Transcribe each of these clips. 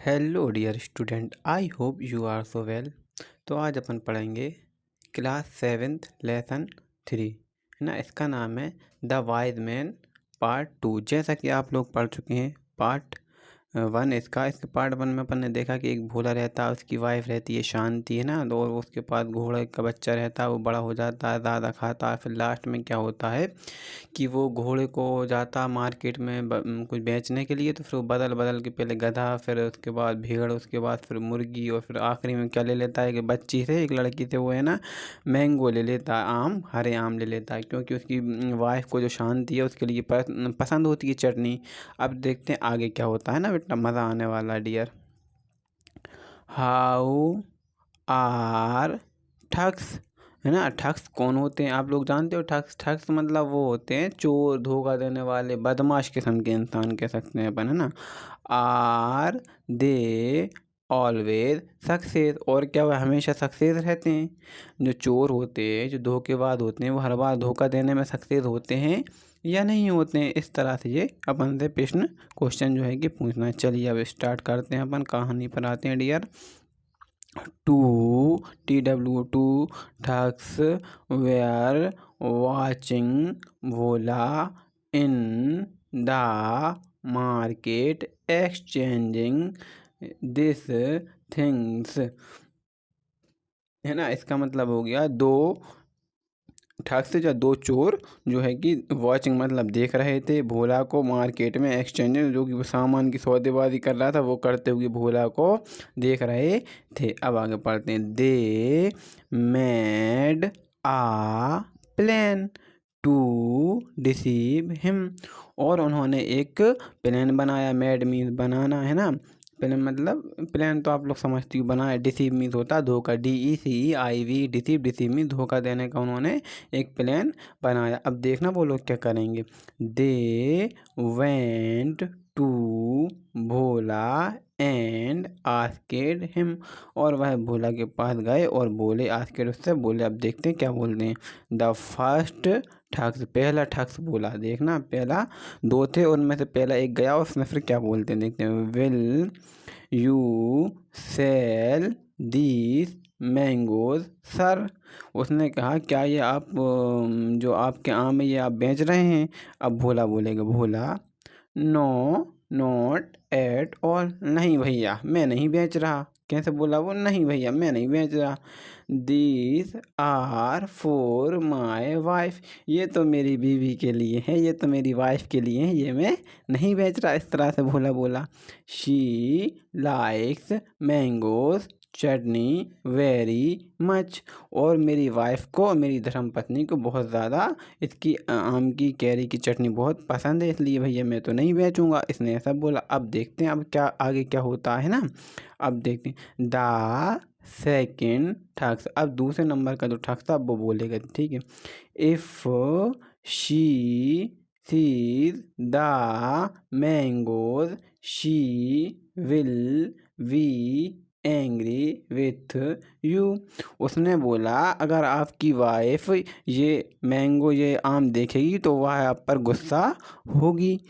Hello dear student, I hope you are so well. तो आज अपन पढ़ेंगे क्लास 7th लेसन 3, है ना। इसका नाम है द वाइज मैन पार्ट 2। जैसा कि आप लोग पढ़ चुके हैं पार्ट 1 इसके पार्ट 1 में अपन ने देखा कि एक भोला रहता है, उसकी वाइफ रहती है शांति, है ना। और उसके पास घोड़े का बच्चा रहता है, वो बड़ा हो जाता है, ज़्यादा खाता है। फिर लास्ट में क्या होता है कि वो घोड़े को जाता मार्केट में कुछ बेचने के लिए। तो फिर वो बदल बदल के पहले गधा, फिर उसके बाद भेड़, उसके बाद फिर मुर्गी, और फिर आखिरी में क्या ले लेता है कि बच्ची से, एक लड़की से, वो है ना मैंगो ले लेता है, आम, हरे आम ले लेता है, क्योंकि उसकी वाइफ को जो शांति है उसके लिए पसंद होती है चटनी। अब देखते हैं आगे क्या होता है ना बेटा, मज़ा आने वाला डियर। हाउ आर ठग्स, है ना। ठग्स कौन होते हैं आप लोग जानते हो? ठग्स ठग्स मतलब वो होते हैं चोर, धोखा देने वाले, बदमाश किस्म के इंसान कह सकते हैं अपन, है ना। आर दे ऑलवेज सक्सेस, और क्या वह हमेशा सक्सेस रहते हैं? जो चोर होते हैं, जो धोखेबाज होते हैं, वो हर बार धोखा देने में सक्सेस होते हैं या नहीं होते हैं? इस तरह से ये अपन से क्वेश्चन जो है कि पूछना है। चलिए अब स्टार्ट करते हैं, अपन कहानी पर आते हैं dear. Two thugs were watching Bhola in the market exchanging this things, है ना। इसका मतलब हो गया दो ठग्स या दो चोर जो है कि वॉचिंग मतलब देख रहे थे भोला को मार्केट में एक्सचेंज, जो कि वो सामान की सौदेबाजी कर रहा था, वो करते हुए भोला को देख रहे थे। अब आगे पढ़ते हैं। They made a plan to deceive him, और उन्होंने एक प्लान बनाया। मेड मीन्स बनाना, है ना। प्लान मतलब, प्लान तो आप लोग समझती हो, बनाया। डिसीव मीन्स होता है धोखा, DECEIV, डिसीव, डिसीव मीन्स धोखा देने का उन्होंने एक प्लान बनाया। अब देखना वो लोग क्या करेंगे। They went to Bhola and asked him, और वह भोला के पास गए और बोले, आस्केड उससे बोले। अब देखते हैं क्या बोलते हैं। द फर्स्ट ठग्स, पहला ठग्स बोला। देखना, पहला दो थे, उनमें से पहला एक गया, उसमें फिर क्या बोलते हैं देखते हैं। Will you sell these mangoes sir, उसने कहा क्या ये आप जो आपके आम है ये आप बेच रहे हैं? अब भोला बोलेगा, भोला नो नॉट एट ऑल, नहीं भैया मैं नहीं बेच रहा। कैसे बोला वो? नहीं भैया मैं नहीं बेच रहा। These are for my wife, ये तो मेरी बीवी के लिए है, ये तो मेरी वाइफ के लिए है, ये मैं नहीं बेच रहा। इस तरह से भोला बोला। She likes mangoes chutney very much, और मेरी वाइफ को, मेरी धर्मपत्नी को बहुत ज़्यादा इसकी आम की कैरी की चटनी बहुत पसंद है, इसलिए भैया मैं तो नहीं बेचूंगा। इसने ऐसा बोला। अब देखते हैं अब क्या आगे क्या होता है ना। अब देखते हैं। द सेकेंड ठग्स, अब दूसरे नंबर का जो ठग्स था वो बोलेगा, ठीक है। If she sees the mangoes she will be angry with you, उसने बोला अगर आपकी वाइफ ये मैंगो, ये आम देखेगी तो वह आप पर गुस्सा होगी।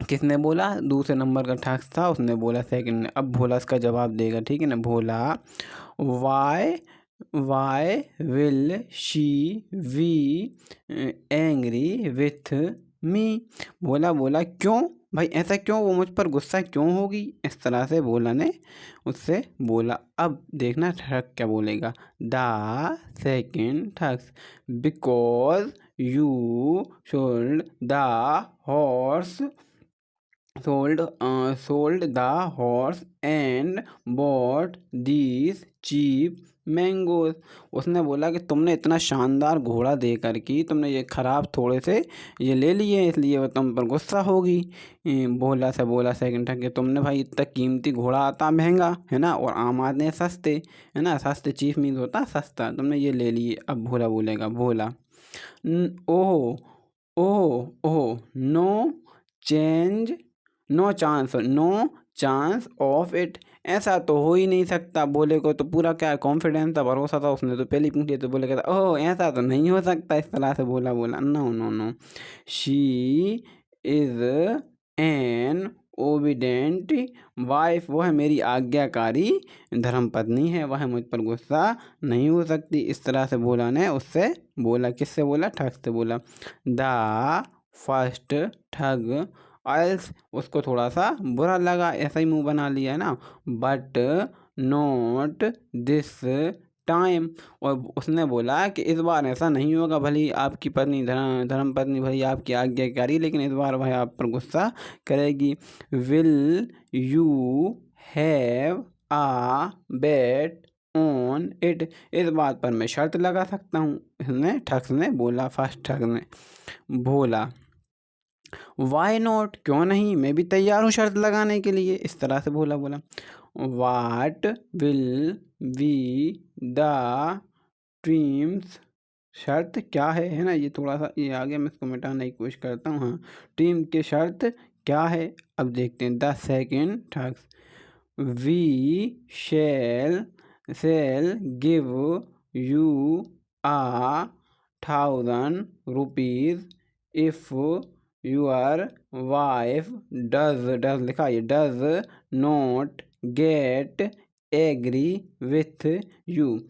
किसने बोला? दूसरे नंबर का ठग्स था, उसने बोला सेकंड ने। अब भोला इसका जवाब देगा, ठीक है ना। Bhola why why will she be angry with me, Bhola बोला क्यों भाई, ऐसा क्यों, वो मुझ पर गुस्सा क्यों होगी? इस तरह से भोला ने उससे बोला। अब देखना ठग क्या बोलेगा। The second thugs, because you sold the horse sold the horse and bought these cheap mangoes, उसने बोला कि तुमने इतना शानदार घोड़ा दे कर के तुमने ये ख़राब थोड़े से ये ले लिए, इसलिए वो तुम पर गुस्सा होगी। बोला से बोला सेकंड ठग कि तुमने भाई इतना कीमती घोड़ा आता महंगा, है ना, और आम आदमी हैं सस्ते, है ना। सस्ते चीफ मीन्स होता सस्ता, तुमने ये ले लिए। अब भोला बोलेगा, Bhola oh oh oh no change no chance of it, ऐसा तो हो ही नहीं सकता। बोले को तो पूरा क्या कॉन्फिडेंस था, भरोसा था, उसने तो पहले ही पूछ लिया, तो बोले कहता ओह ऐसा तो नहीं हो सकता। इस तरह से बोला no no no, she is an obedient wife, वह मेरी आज्ञाकारी धर्मपत्नी है, वह मुझ पर गुस्सा नहीं हो सकती। इस तरह से भोला ने उससे बोला, किससे बोला? ठग से बोला। द फर्स्ट ठग एल्स, उसको थोड़ा सा बुरा लगा, ऐसा ही मुंह बना लिया है ना। बट नॉट दिस टाइम, और उसने बोला कि इस बार ऐसा नहीं होगा, भली आपकी पत्नी धर्म पत्नी भली आपकी आज्ञाकारी, लेकिन इस बार वह आप पर गुस्सा करेगी। Will you have a bet on it, इस बात पर मैं शर्त लगा सकता हूँ, इसने ठग ने बोला, फर्स्ट ठग ने। भोला वाई नॉट, क्यों नहीं, मैं भी तैयार हूँ शर्त लगाने के लिए। इस तरह से भोला बोला। What will be the teams, शर्त क्या है ना, ये थोड़ा सा ये आगे मैं इसको मिटाने की कोशिश करता हूँ। हाँ, टीम की शर्त क्या है, अब देखते हैं। The second thugs, we shall give you ₹1,000 if your wife does लिखा है, does not get agree with you,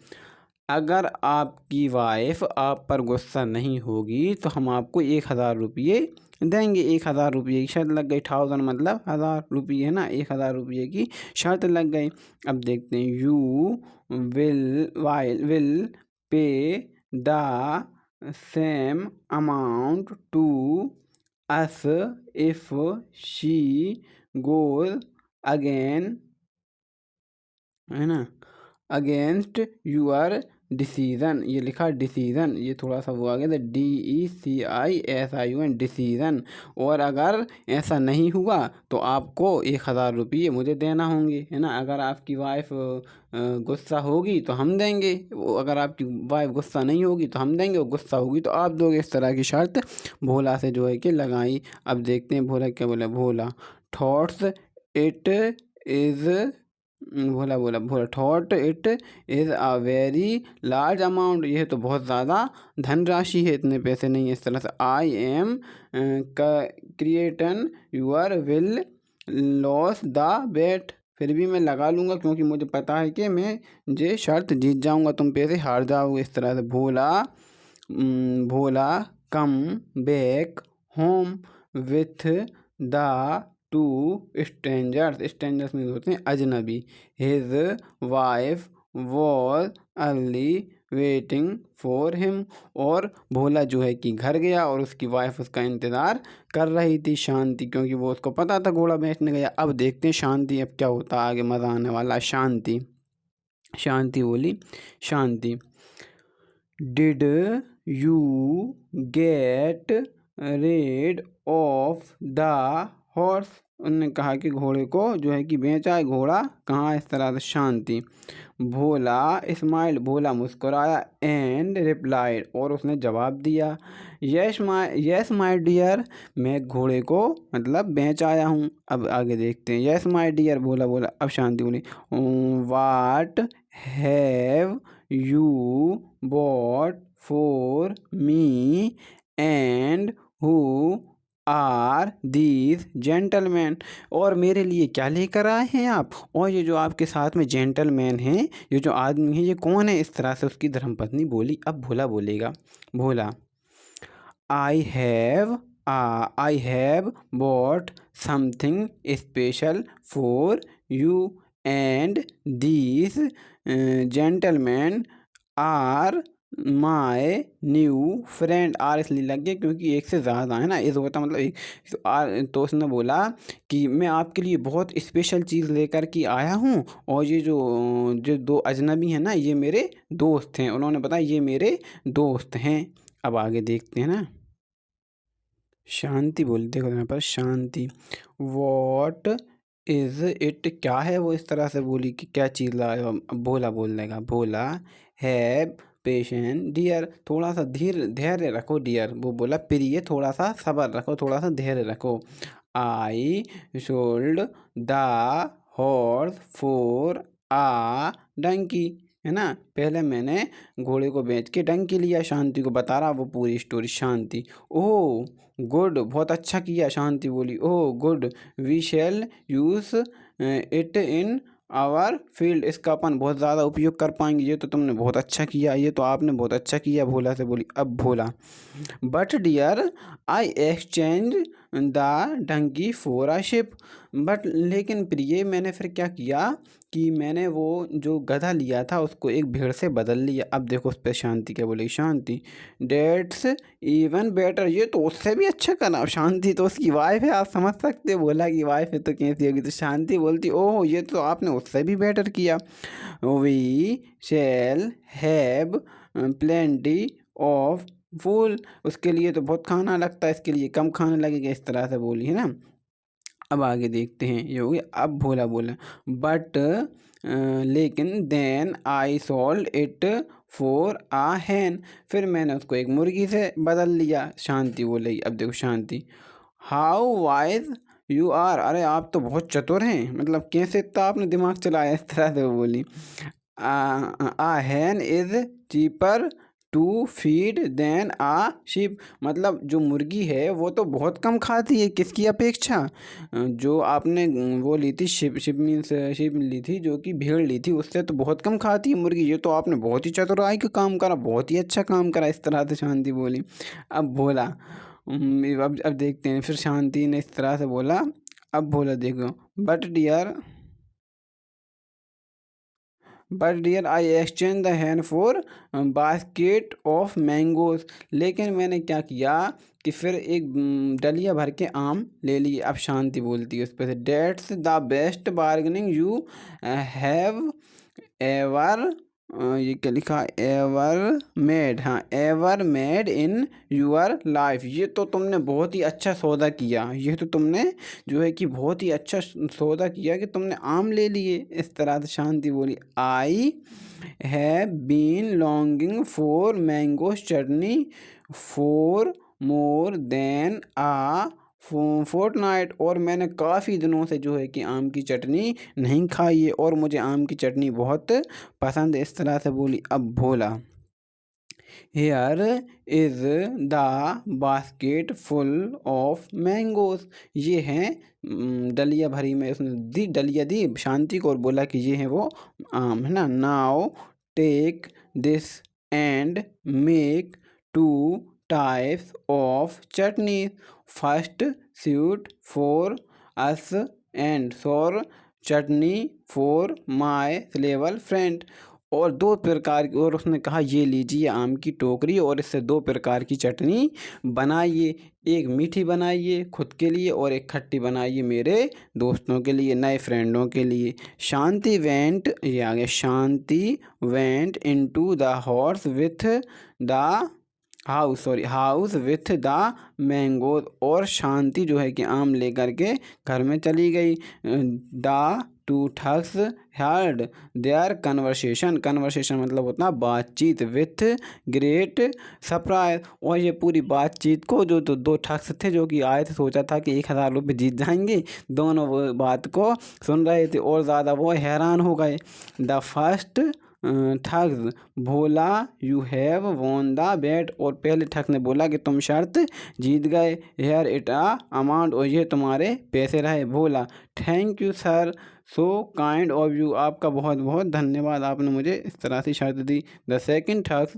अगर आपकी वाइफ आप पर गुस्सा नहीं होगी तो हम आपको ₹1,000 देंगे। ₹1,000 की शर्त लग गई। 1000 मतलब ₹1000 है ना, ₹1,000 की शर्त लग गई। अब देखते हैं। You will pay the same amount to us if she goes again, है ना, अगेंस्ट यूर डिसीजन, ये लिखा डिसीजन, ये थोड़ा सा वो आ गया था, DECISION डिसीजन। और अगर ऐसा नहीं हुआ तो आपको ₹1,000 मुझे देना होंगे, है ना। अगर आपकी वाइफ गुस्सा होगी तो हम देंगे, अगर आपकी वाइफ गुस्सा नहीं होगी तो हम देंगे, और गुस्सा होगी तो आप दोगे। इस तरह की शर्त भोला से जो है कि लगाई। अब देखते हैं भोला क्या बोला। Bhola thoughts it is, Bhola thought it is a very large amount, यह तो बहुत ज़्यादा धनराशि है, इतने पैसे नहीं है। इस तरह से I am creating your will loss the bet, फिर भी मैं लगा लूँगा क्योंकि मुझे पता है कि मैं ये शर्त जीत जाऊँगा, तुम पैसे हार जाओगे। इस तरह से Bhola come back home with the two strangers में होते हैं अजनबी। His wife was early waiting for him, और भोला जो है कि घर गया और उसकी वाइफ उसका इंतज़ार कर रही थी, शांति, क्योंकि वो उसको पता था घोड़ा बेचने गया। अब देखते हैं शांति अब क्या होता है आगे, मज़ा आने वाला। शांति बोली, Shanti did you get rid of the horse, उन्होंने कहा कि घोड़े को जो है कि बेचा है, घोड़ा कहाँ। इस तरह से शांति। भोला स्माइल, भोला मुस्कुराया। एंड रिप्लाइड, और उसने जवाब दिया। यस माय डियर, मैं घोड़े को मतलब बेच आया हूँ। अब आगे देखते हैं। यस माय डियर, भोला बोला। अब शांति बोली। What have you bought for me and who are these gentleman, और मेरे लिए क्या लेकर आए हैं आप, और ये जो आपके साथ में जेंटलमैन हैं, ये जो आदमी हैं, ये कौन है। इस तरह से उसकी धर्मपत्नी बोली। अब भोला बोलेगा। Bhola I have bought something special for you and these gentleman are my new friend, आर इसलिए लग गया क्योंकि एक से ज़्यादा है ना, इस होता मतलब एक, तो आर, तो उसने बोला कि मैं आपके लिए बहुत स्पेशल चीज़ लेकर के आया हूँ, और ये जो जो दो अजनबी हैं ना, ये मेरे दोस्त हैं। उन्होंने बताया ये मेरे दोस्त हैं। अब आगे देखते हैं ना। शांति बोल, देखो यहाँ पर शांति। वॉट इज़ इट, क्या है वो। इस तरह से बोली कि क्या चीज़ लाए हो। भोला बोल देगा। भोला हैव पेशेंस डियर, थोड़ा सा धैर्य रखो डियर। वो बोला प्रिय, थोड़ा सा सब्र रखो, थोड़ा सा धैर्य रखो। I sold the horse for a donkey, है ना। पहले मैंने घोड़े को बेच के डंकी लिया, शांति को बता रहा वो पूरी स्टोरी। शांति, ओह गुड, बहुत अच्छा किया। शांति बोली, oh good, we shall use it in our field, इसका अपन बहुत ज़्यादा उपयोग कर पाएंगे। ये तो तुमने बहुत अच्छा किया, ये तो आपने बहुत अच्छा किया, भोला से बोली। अब Bhola, but dear I exchange the donkey for a sheep, but लेकिन प्रिय मैंने फिर क्या किया कि मैंने वो जो गधा लिया था उसको एक भेड़ से बदल लिया। अब देखो उस पर शांति क्या बोली। शांति, डेट्स इवन बेटर, ये तो उससे भी अच्छा करा। शांति तो उसकी वाइफ है, आप समझ सकते हो। बोला कि वाइफ है तो कैसी होगी, तो शांति बोलती ओह ये तो आपने उससे भी बेटर किया। We shall have plenty of wool, उसके लिए तो बहुत खाना लगता है, इसके लिए कम खाने लगेगा, इस तरह से बोली, है ना। अब आगे देखते हैं, ये हो गया। अब भोला बोला, बट लेकिन then I sold it for a hen, फिर मैंने उसको एक मुर्गी से बदल लिया। शांति बोलेगी। अब देखो शांति, हाउ वाइज यू आर, अरे आप तो बहुत चतुर हैं, मतलब कैसे इतना आपने दिमाग चलाया, इस तरह से वो बोली। A hen is cheaper to feed than a sheep, मतलब जो मुर्गी है वो तो बहुत कम खाती है किसकी अपेक्षा। जो आपने वो ली थी शिप, शिप मीन्स शिप ली थी, जो कि भेड़ ली थी, उससे तो बहुत कम खाती है मुर्गी। ये तो आपने बहुत ही चतुराई का काम करा, बहुत ही अच्छा काम करा, इस तरह से शांति बोली। अब बोला, अब देखते हैं, फिर शांति ने इस तरह से बोला। अब बोला देखो, but dear I exchange the hen for basket of mangoes, लेकिन मैंने क्या किया कि फिर एक डलिया भर के आम ले लिए। अब शांति बोलती है उस पर से, that's the best bargaining you have ever, ये क्या लिखा, एवर मेड, हाँ ever made in your life, ये तो तुमने बहुत ही अच्छा सौदा किया, ये तो तुमने जो है कि बहुत ही अच्छा सौदा किया कि तुमने आम ले लिए, इस तरह से शांति बोली। I have been longing for mango chutney for more than a fortnight, और मैंने काफ़ी दिनों से जो है कि आम की चटनी नहीं खाई है और मुझे आम की चटनी बहुत पसंद है, इस तरह से बोली। अब Bhola, here is the basket full of mangoes, ये हैं डलिया भरी में, उसने दी डलिया दी शांति को और बोला कि ये है वो आम, है ना। Now take this and make two types of chutney, first sweet for us and sour chutney for my flavour friend, और दो प्रकार की, और उसने कहा ये लीजिए आम की टोकरी और इससे दो प्रकार की चटनी बनाइए, एक मीठी बनाइए खुद के लिए और एक खट्टी बनाइए मेरे दोस्तों के लिए, नए फ्रेंडों के लिए। शांति वेंट, ये आ गया, Shanti went into the horse with the house with the mango, और शांति जो है कि आम लेकर के घर में चली गई। The two thugs heard their conversation मतलब होता है बातचीत, विथ ग्रेट सरप्राइज, और ये पूरी बातचीत को जो दो ठग्स थे जो कि आए थे, सोचा था कि 1000 रुपये जीत जाएंगे, दोनों वो बात को सुन रहे थे और ज़्यादा वो हैरान हो गए। द फर्स्ट ठग्स बोला यू हैव वॉन द बेट, और पहले ठग ने बोला कि तुम शर्त जीत गए, हेयर इट अमाउंट, और ये तुम्हारे पैसे रहे। बोला thank you sir, so kind of you, आपका बहुत बहुत धन्यवाद, आपने मुझे इस तरह से शर्त दी। The second thugs,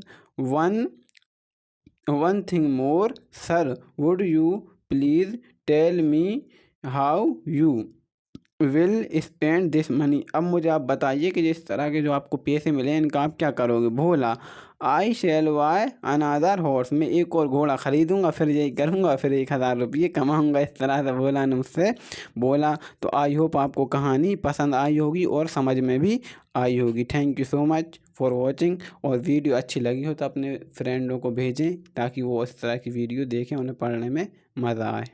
one thing more sir, would you please tell me how you will spend this money, अब मुझे आप बताइए कि जिस तरह के जो आपको पैसे मिले इनका आप क्या करोगे। भोला आई शैल बाय अनादर हॉर्स, मैं एक और घोड़ा ख़रीदूँगा, फिर यही करूँगा, फिर 1000 रुपये कमाऊँगा, इस तरह से भोला ने मुझसे बोला। तो आई होप आपको कहानी पसंद आई होगी और समझ में भी आई होगी। Thank you so much for watching, और वीडियो अच्छी लगी हो तो अपने फ्रेंडों को भेजें ताकि वो इस तरह की वीडियो देखें, उन्हें पढ़ने में मज़ा आए।